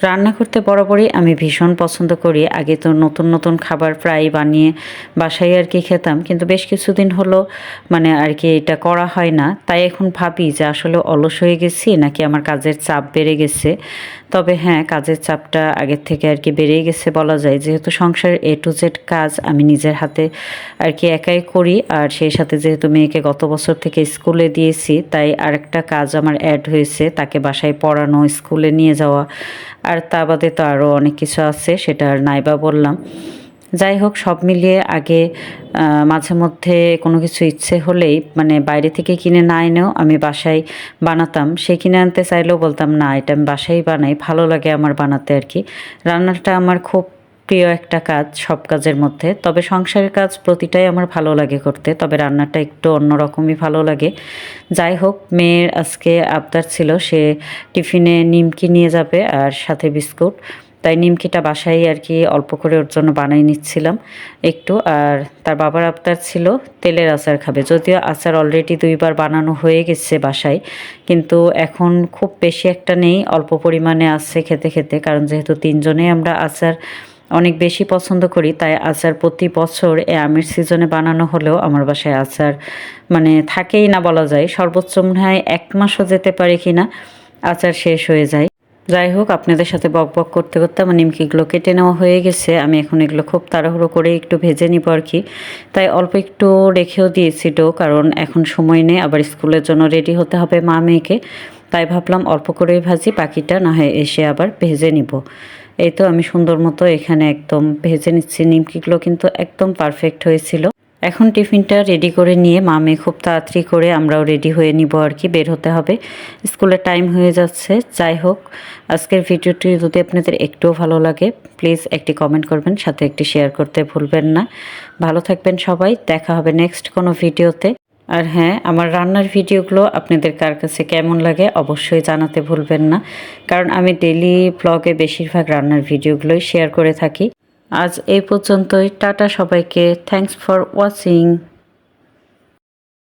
রান্না করতে বরাবরই আমি ভীষণ পছন্দ করি। আগে তো নতুন, নতুন খাবার প্রায়ই বানিয়ে বাসায় আরকি খেতাম। কিন্তু বেশ কিছুদিন হলো মানে আরকি এটা করা হয় না। তাই এখন ভাবি যে আসলে অলস হয়ে গেছি নাকি আমার কাজের চাপ বেড়ে গেছে। তবে হ্যাঁ, কাজের চাপটা আগের থেকে আরকি বেড়েই গেছে বলা যায়। যেহেতু সংসারের A to Z কাজ আমি নিজের হাতে আরকি একাই করি। আর সেই সাথে যেহেতু মেয়েকে গত বছর থেকে স্কুলে দিয়েছি, তাই আরেকটা কাজ আমার এড হয়েছে। তাকে বাসায় পড়ানো, স্কুলে নিয়ে যাওয়া। আর তা বাদে তো আরও অনেক কিছু আছে, সেটা আর নাইবা বললাম। যাই হোক সব মিলিয়ে আগে মাঝে মধ্যে কোনো কিছু ইচ্ছে হলেই মানে বাইরে থেকে কিনে না এনেও আমি বাসায় বানাতাম। সে কিনে আনতে চাইলেও বলতাম, "না, এটা আমি বাসায় বানাই। ভালো লাগে আমার বানাতে আরকি।" রান্নাটা আমার খুব প্রিয় একটা কাজ সব কাজের মধ্যে। তবে সংসারের কাজ প্রতিটাই আমার ভালো লাগে করতে। তবে রান্নাটা একটু অন্যরকমই ভালো লাগে। যাই হোক, মেয়ের আজকে আবদার ছিল সে টিফিনে নিমকি নিয়ে যাবে আর সাথে বিস্কুট। তাই নিমকিটা বাসায় আরকি অল্প করে ওর জন্য বানাই নিচ্ছিলাম একটু। আর তার বাবার আবদার ছিল তেলের আচার খাবে। যদিও আচার অলরেডি ২ বার বানানো হয়ে গেছে বাসায়। কিন্তু এখন খুব বেশি একটা নেই, অল্প পরিমাণে আছে খেতে, খেতে। কারণ যেহেতু ৩ জনেই আমরা আচার অনেক বেশি পছন্দ করি, তাই আচার প্রতি বছর এই আমের সিজনে বানানো হলেও আমার বাসায় আচার মানে থাকেই না বলা যায়। সর্বোচ্চ মনে হয় ১ মাসও যেতে পারে কিনা আচার শেষ হয়ে যায়। যাই হোক, আপনাদের সাথে বকবক করতে, করতে আমার নিমকিগুলো কেটে নেওয়া হয়ে গেছে। আমি এখন এগুলো খুব তাড়াহুড়ো করে একটু ভেজে নিবো আরকি। তাই অল্প একটু রেখেও দিয়েছি ডো, কারণ এখন সময় নেই। আবার স্কুলের জন্য রেডি হতে হবে মা-মেয়েকে। তাই ভাবলাম অল্প করেই ভাজি, বাকিটা না হয় এসে আবার ভেজে নিবো। এই তো আমি সুন্দর মতো এখানে একদম ভেজে নিচ্ছি। নিমকিগুলো কিন্তু একদম পারফেক্ট হয়েছিল। এখন টিফিনটা রেডি করে নিয়ে মা-মেয়ে খুব তাড়াতাড়ি করে আমরাও রেডি হয়ে নিব আরকি, বের হতে হবে। স্কুলের টাইম হয়ে যাচ্ছে। যাই হোক, আজকের ভিডিওটি যদি আপনাদের একটুও ভালো লাগে, প্লিজ একটি কমেন্ট করবেন, সাথে একটি শেয়ার করতে ভুলবেন না। ভালো থাকবেন সবাই। দেখা হবে নেক্সট কোনো ভিডিওতে। আর হ্যাঁ, আমার রান্নার ভিডিওগুলো আপনাদের কার কাছে কেমন লাগে অবশ্যই জানাতে ভুলবেন না। কারণ আমি ডেইলি ভ্লগে বেশিরভাগ রান্নার ভিডিওগুলোই শেয়ার করে থাকি। আজ এই পর্যন্তই। টাটা সবাইকে। Thanks for watching.